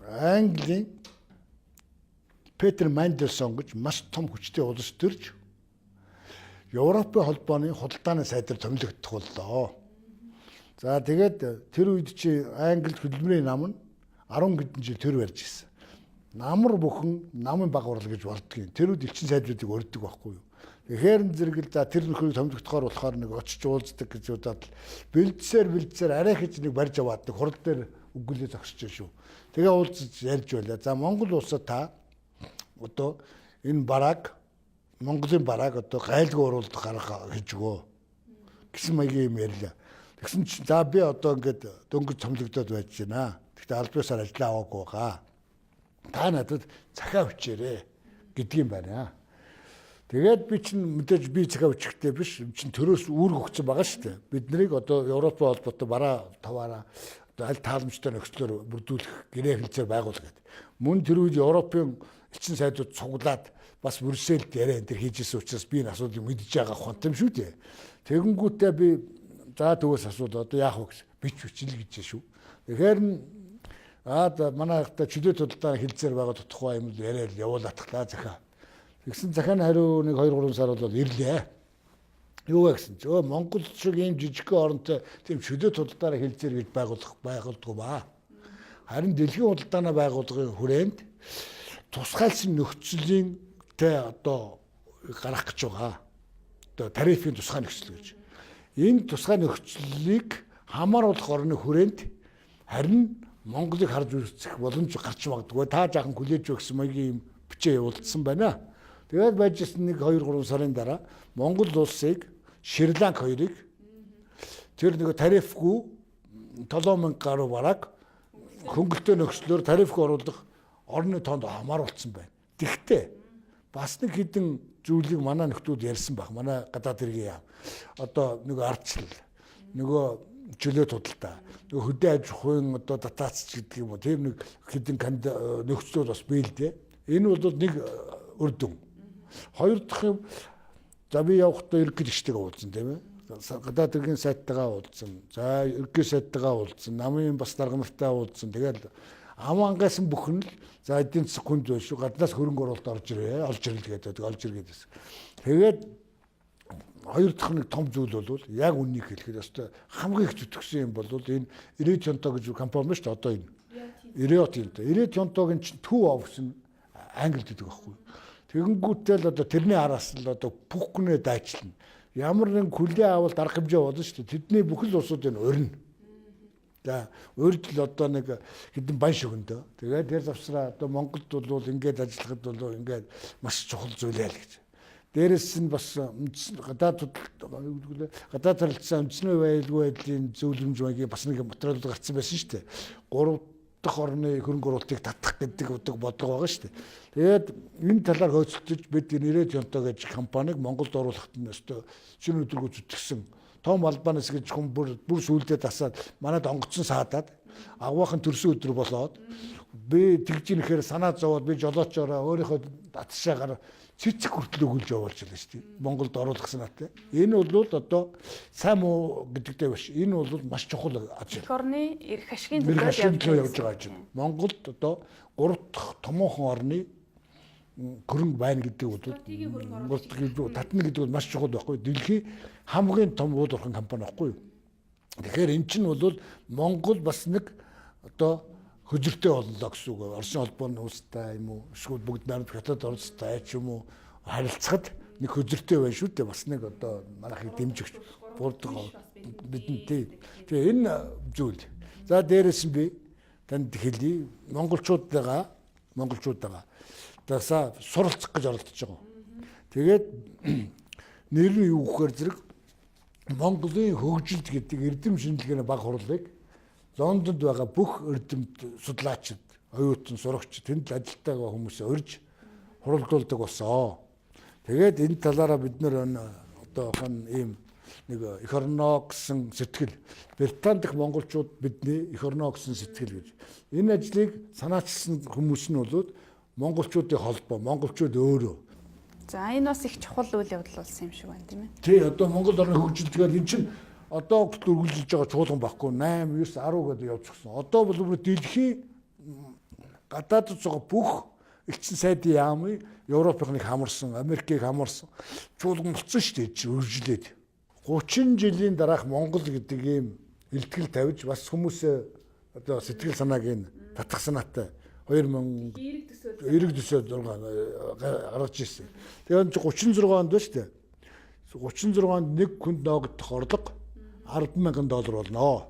Английн Петер Мандельсон гэж маш том хүчтэй улс төрж Европын холбооны худалдааны сайдаар томилогдох боллоо. За тэгээд тэр үед чи Англид хөдөлмөрийн нам нь 10 хэдэн жил төр барьж ирсэн. Намар бүхэн намын баг уурал гэж болдгийг. Тэр үед элчин сайдруудыг өрддөг байхгүй юу. Тэгэхээр зэрэгэл за тэр нөхрийг томилогдохоор болохоор нэг очиж уулздаг гэж удаад бэлдсээр арай хийж нэг барьж аваад нэг хурал дээр өгүүлээ зогсож шүү. Тэгээ уулзаж ярьж байлаа. За Монгол улсад та одоо энэ бараг Монголын бараг одоо гайлгүй оруулах гарга хийж өгөө гэсэн маягийн юм ярьлаа. Тэгсэн чинь за би одоо ингээд дөнгөж цомлогдоод байж байна. Гэхдээ аль биесээр ажиллаа аваагүй байгаа. Та надад захаа өчээрээ гэдгийм байна. Тэгээд би чинь мэдээж би захаа өчөхтэй биш. Чинь төрөөс үүрэг өгсөн байгаа шүү дээ. Бид нарыг одоо Европын холбоотой бараа таваараа одоо аль тааламжтай нөхцлөөр бүрдүүлэх гэрээ хэлцээр байгуул гэдэг. Мөн тэр үед Европын элчин сайдууд цуглаад бас Брюссельд яриа энэ төр хийж ирсэн учраас би энэ асуудлыг мэдж байгаа хонт юм шүү дээ. Тэгэнгүүтээ би за төгөөс асуудал одоо яах вэ гэж бичил гэж шүү. Тэгэхээр манай хата чөлөөт худалдааны хэлцээр байгаа тодорхой юм яриад явуулаатглаа захаа. Тэгсэн захааны хариу нэг 2-3 сар бол ирлээ. Юу вэ гэсэн чинь Монгол шиг ийм жижиг оронтой тийм чөлөөт худалдааны хэлцээр гэж байгуулдаг ба. Харин дэлхийн худалдааны байгууллагын хүрээнд тусгайлсан нөхцөлийн тэ одоо гарах гэж байгаа. Одоо тарифын тусгай нөхцөл гэж. Энэ тусгай нөхцөлийг хамааруулах орны хүрээнд харин Монголыг харж үзэх боломж гарч магадгүй. Та жаахан хүлээж өгсөн маягийн юм бичээ явуулсан байна. Тэгээд байжсэн 1-2-3 сарын дараа Монгол улсыг Шри-Ланк хоёрыг тэр нэг тарифгүй 7000 гаруй бараг хөнгөлтөө нөхцлөөр тарифгүй оруулах орны тоонд хамааруулсан байна. Тэгтээ бас нэг хідэн зүйлийг манай нөхдүүд ярьсан баг. Манай гадаад хэргийн яам. Одоо нэг ардчлал, нөгөө чөлөө судалтай, нөгөө хөдөө аж ахуйн одоо датаач гэдэг юм уу. Тэр нэг хідэн нөхцлүүд бас биелдэ. Энэ бол нэг үр дүн. Хоёр дахь юм за би явахдаа ерөнхий гиштэйгээ уулзсан тийм ээ. Гадаад хэргийн сайттайгаа уулзсан. За ерөнхий сайттайгаа уулзсан. Намын бас дарга нартай уулзсан. Тэгээд ам ангасан бүхэн л за эдийн засаг хүнд байна шүү. Гаднаас хөрөнгө оруулалт орж ирээ. Олж ирэл гэдэг. Олж иргээд байсан. Тэгээд хоёр дахь нэг том зүйл бол яг үннийг хэлэхэд өстой хамгийн их зүтгэсэн юм бол энэ Ирээд Тонто гэж компани шүү дээ. Одоо энэ Ирээд Тонтогийн төв офис нь Англид гэдэг байхгүй. Тэгэнгүүтээ л одоо тэрний араас л одоо бүх гүнээ дайчлана. Ямар нэг хүлээ авалт арга хэмжээ болно шүү дээ. Тэдний бүхэл улсуудын урина. За урд л одоо нэг хэдэн бан шүгэндөө. Тэгээд тэр завсраа одоо Монголд бол ингээд ажиллахад бол ингээд маш чухал зүйлээ л гэж. Дээрээс нь бас гадаад харилцаа үндэсний аюулгүй байдлын зөвлөмж маягийн бас нэг материал гарсан байсан шүү дээ. 3 дахь орны хөрөнгө оруулалтыг татах гэдэг бодлого байгаа шүү дээ. Тэгээд энэ талаар хөөцөлдөж бид Ирээд Тонто гэж компаниг Монголд оруулахад нь өстой шинэ өдргөө зүтгэсэн. Том албанаас гэж хүн бүр сүулдээ тасаад манайд онгоцсон саадаад агуухан төрсөн өдөр болоод би тэгж ирэхээр санаа зовоод би жолоочороо өөрийнхөө татшаагаар цэцэг хүртэл өгүүлж явуулж байлаа шүү дээ. Монголд оруулах санаатай. Энэ бол одоо сайн муу гэдэгтэй биш. Энэ бол маш чухал ажил. Эх орны эрх ашигын төлөө явж байгаа ажил. Монголд одоо 3 дахь томоохон орны хөрөнгө байна гэдэг бол татна гэдэг бол маш чухал байхгүй. Дэлхийн хамгийн том уул уурхайн компани байхгүй юу. Тэгэхээр эн чинь бол Монгол бас нэг одоо хөзөртэй боллоо гэсэн үг. Оросын холбооны улстай юм уу? Эсвэл бүгд найрамд хятад орностай ч юм уу харилцахад нэг хөзөртэй байна шүү дээ. Бас нэг одоо манайхыг дэмжигч бурдгаа бидний тэгээ энэ зүйл. За дээрээс нь би танд хэлье. Монголчуудаа даасаа суралцах гэж оролдож байгаа. Тэгээд нэр нь юу гэхээр зэрэг Монголын хөгжилт гэдэг эрдэм шинжилгээний баг хурлыг Лондонд байгаа бүх эрдэмт судлаачид, оюутан, сурагчид тэнд ажилтаа байгаа хүмүүсээ урьж хуралдуулдаг болсон. Тэгээд энэ талаараа бид нэр одоо ийм нэг эх орноо гэсэн сэтгэл Британи дахь монголчууд бидний эх орноо гэсэн сэтгэл гэж. Энэ ажлыг санаачилсан хүмүүс нь бол монголчуудын холбоо, монголчууд өөрөө. За энэ бас их чухал үйл явдал болсон юм шиг байна тийм ээ. Тий, одоо Монгол орны хөгжилтгээд эн чинь одоо үргэлжилж байгаа чуулган баггүй 8, 9, 10 гэдэг явчихсан. Одоо бол дэлхийн гадаадд байгаа бүх элчин сайдын яамыг Европынхыг хамарсан, Америкийг хамарсан чуулган болсон шүү дээ үргэлжлээд. 30 жилийн дараах Монгол гэдэг ийм илтгэл тавьж бас хүмүүсээ одоо сэтгэл санааг нь татах санаатай 2000 эрэг төсөөл гаргаж ирсэн. Тэгээд 36 онд ба шүү дээ. 36 онд нэг хүнд ногдох орлого $10,000 болно.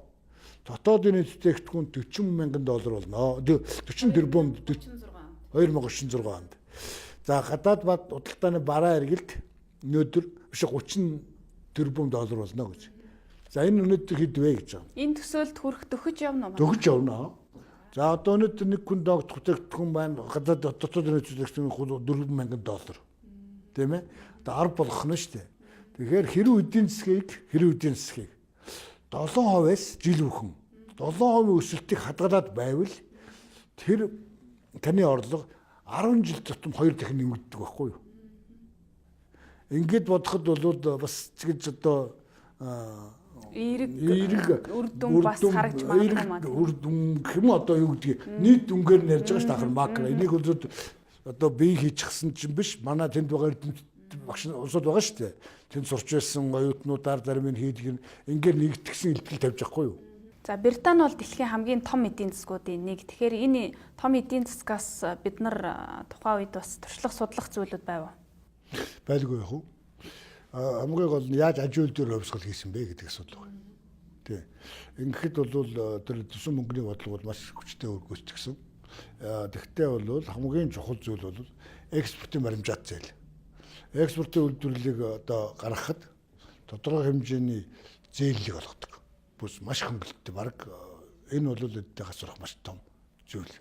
Дотоодын нэвтрэгдэхүүн $40,000 болно. 40 тэрбум 2036 онд. За гадаад бад худалдааны бараа эргэлт өнөөдөр биш 30 тэрбум доллар болно гэж. За энэ өнөөдөр хэд вэ гэж байна. Энэ төсөөлд хүрэх дөхөж явна уу? Дөхөж явна. За одоо өнөөдөр нэг хүн догдох бүтээгдэхүүн байна. Гадаад дотоодын нэвтрэгдэхүүн $4,000. Тийм ээ? Одоо 10 болгох нь шүү дээ. Тэгэхээр хэрэв эдийн засгийг 7%-аас жил бүхэн 7% өсөлтийг хадгалаад байвал тэр таны орлого 10 жил тутам 2 дахин нэмэгддэг байхгүй юу? Ингээд бодоход бол бас гэж одоо эерэг үрдүн бас харагч магадгүй үрдүн хэм одоо юу гэдгийг нийт дүнгээр нь ярьж байгаа ш тахар макро энийг бол одоо бие хийчихсэн чинь биш манай тэнд байгаа багш улсууд байгаа шүү дээ. Тэнд сурч байсан оюутнуудаар зарим нь хийдэг ингээд нэгтгэсэн илтгэл тавьж байхгүй юу? За Британи бол дэлхийн хамгийн том эдийн засгуудын нэг. Тэгэхээр энэ том эдийн засгаас бид нар тухайн үед бас туршлага судлах зүйлүүд байв. Байлгүй яах вэ? Хамгийн гол нь яаж аж үйл дээр хувьсгал хийсэн бэ гэдэг асуудал байна. Тий. Ингээд бол тэр төсөн мөнгөний бодлого бол маш хүчтэй өргөсчихсөн. Тэгтээ бол хамгийн чухал зүйл бол экспортын баримжаат зээл. Экспортын үйлдвэрлэлийг одоо гаргахад тодорхой хэмжээний зээллийг олгодог. Бүс маш хөнгөлөлттэй баг энэ бол эдгээр асуурах маш том зүйл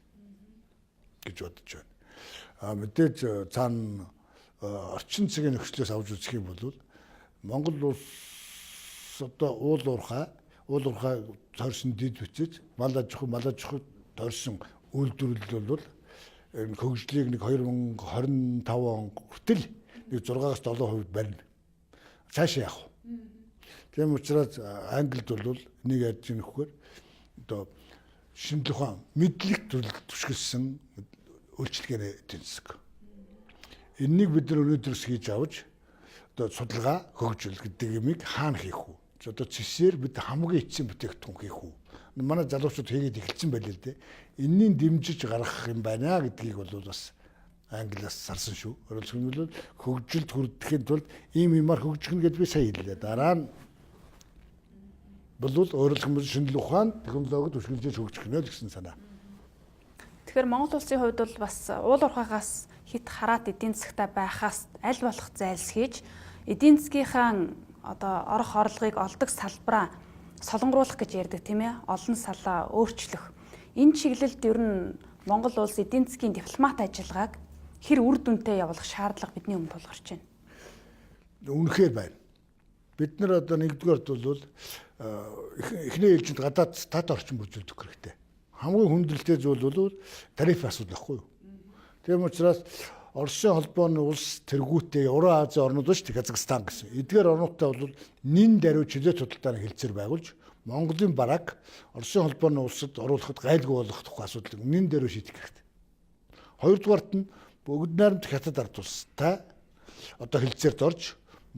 гэж бодож байна. Мэдээж цаана орчин цагийн нөхцлөөс авч үзэх юм бол Монгол улс одоо уул уурхай тойрсон дид бичиж мал аж ахуй тойрсон үйлдвэрлэл бол энэ хөгжлийг нэг 2025 он хүртэл нэг 6-аас 7% барина. Цаашаа явах. Тийм учраас Англид бол нэг яаж нөхөр одоо шинжлэх ухаан мэдлэг түшгэлсэн үйлчлэгээр тэнцэг. Энэнийг бид нар өнөөдрөөс хийж авч одоо судалгаа хөгжүүл гэдэг юмыг хаана хийх вэ? Одоо цэсээр бид хамгийн эцсийн бүтээгдэхүүн хийх үү? Манай залуучууд хийгээд эхэлсэн байлээ л дээ. Энэнийг дэмжиж гаргах юм байна гэдгийг бол бас Англиас сарсан шүү. Өөрөлдөх нь хөгжилд хүрдэхийн тулд ийм юмар хөгжих гэдэг би сая хэллээ. Дараа нь бол өөрөлдөх нь шинжлэх ухаан технологид түшгэлж хөгжих нэ гэсэн санаа. Тэгэхээр Монгол улсын хувьд бол бас уул уурхайгаас хит хараат эдийн засгтай байхаас аль болох зайлсхийж эдийн засгийнхаа одоо орох орлогыг олдог салбараа солонгоруулах гэж ярьдаг тийм ээ. Олон салаа өөрчлөх. Энэ чиглэлд ер нь Монгол улс эдийн засгийн дипломат ажиллагааг хэр үр дүнтэй явуулах шаардлага бидний өмнө тулгарч байна. Үнэхээр байна. Бид нар одоо нэгдүгээрт бол эхний ээлжинд гадаад стат орчин бүрдүүлэх хэрэгтэй. Хамгийн хүндрэлтэй зүйл бол тариф асуудал байхгүй юу? Тийм учраас Оросын холбооны улс тэргүүтээ Евразийн орнууд шүү дээ Казахстан гэсэн. Эдгээр орнуудтай бол нэн даруй чөлөө судалтаар хэлцээр байгуулж Монголын бараг Оросын холбооны улсад оруулахад гайлгүй болох тухай асуудлыг нэн даруй шийдэх хэрэгтэй. Хоёрдугаарт нь бүгд найрамд хятад ард улстай одоо хэлцээрд орж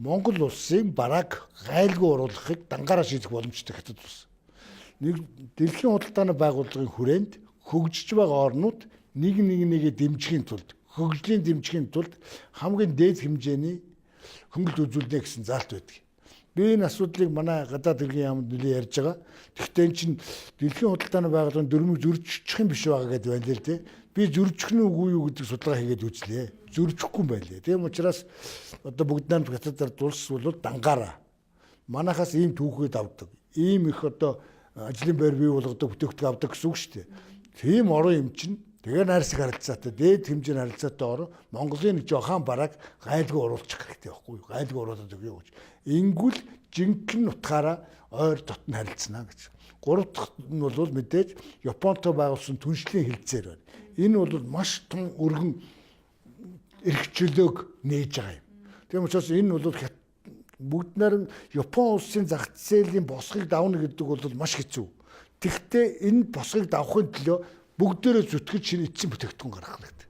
Монгол улсын бараг гайлгүй оруулахыг дангаараа шийдэх боломжтой хятад улс. Нэг дэлхийн худалдааны байгууллагын хүрээнд хөгжиж байгаа орнууд нэгээ дэмжихийн тулд хөгжлийн дэмжихийн тулд хамгийн дээд хэмжээний хөнгөлт үзүүлнэ гэсэн заалт байдаг. Би энэ асуудлыг манай гадаад хэргийн яамд нэлээд ярьж байгаа. Гэхдээ эн чинь дэлхийн худалдааны байгууллагын дөрмийг зөрчих юм биш байгаа гэдэг байна л дээ. Би зөрчих нь үгүй юу гэдэг судалгаа хийгээд үзлээ. Зөрчихгүй юм байлээ. Тийм учраас одоо бүгд найрамд хятад улс бол дангаараа манайхаас ийм түүхүүд авдаг. Ийм их одоо ажлын байр бий болгодог бүтээгдэхүүн авдаг гэсэн үг шүү дээ. Тийм орон юм чинь тэгээ найрсаг харилцаатай дээд хэмжээний харилцаатай орон Монголын нэг жоохон бараг гайлгүй оруулах хэрэгтэй байхгүй юу? Гайлгүй оруулаад өгье гэж. Ингүүл жинхэнэ утгаараа ойр дотн харилцана гэж. Гурав дахь нь бол мэдээж Японтой байгуулсан түншлэлийн хэлцээр байна. Энэ бол маш том өргөн эрхчлөөг нээж байгаа юм. Тийм учраас энэ бол бүгд найрамд Япон улсын зах зээлийн босгыг давна гэдэг бол маш хэцүү. Тэгвэл энэ босгыг давахын төлөө бүгдээрээ зүтгэж шинэ эцсийн бүтээгдэхүүн гаргах хэрэгтэй.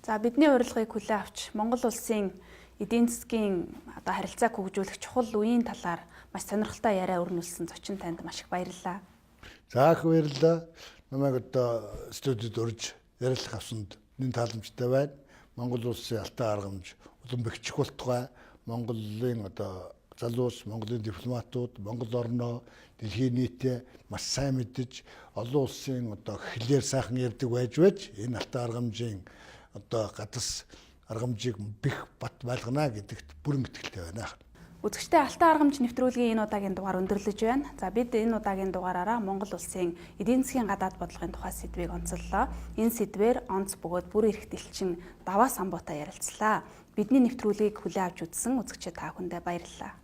За бидний урилгыг хүлээн авч Монгол улсын эдийн засгийн одоо харилцааг хөгжүүлэх чухал үеийн талаар маш сонирхолтой яриа өрнүүлсэн зочин танд маш их баярлалаа. За их баярлалаа. Намайг одоо студид урьж ярилцлага авсанд нэн тааламжтай байна. Монгол улсын алтан аргамж улам бэхжих болтугай Монголын одоо залуус, Монголын дипломатууд, Монгол орноо дэлхийн нийтээ маш сайн мэдж олон улсын одоо хэлээр сайхан ярьдаг байж энэ алтан аргамжийн одоо гадас аргамжийг бэх бат байлгана гэдэгт бүрэн итгэлтэй байна. Үзэгчдээ алтан аргамж нэвтрүүлгийн энэ удаагийн дугаар өндөрлөж байна. За бид энэ удаагийн дугаараараа Монгол улсын эдийн засгийн гадаад бодлогын тухай сэдвийг онцоллоо. Энэ сэдвээр онц бөгөөд бүр эрхт элчин Даваа Самбуутай ярилцлаа. Бидний нэвтрүүлгийг хүлээн авч үзсэн үзэгчид та бүхэндээ баярлалаа.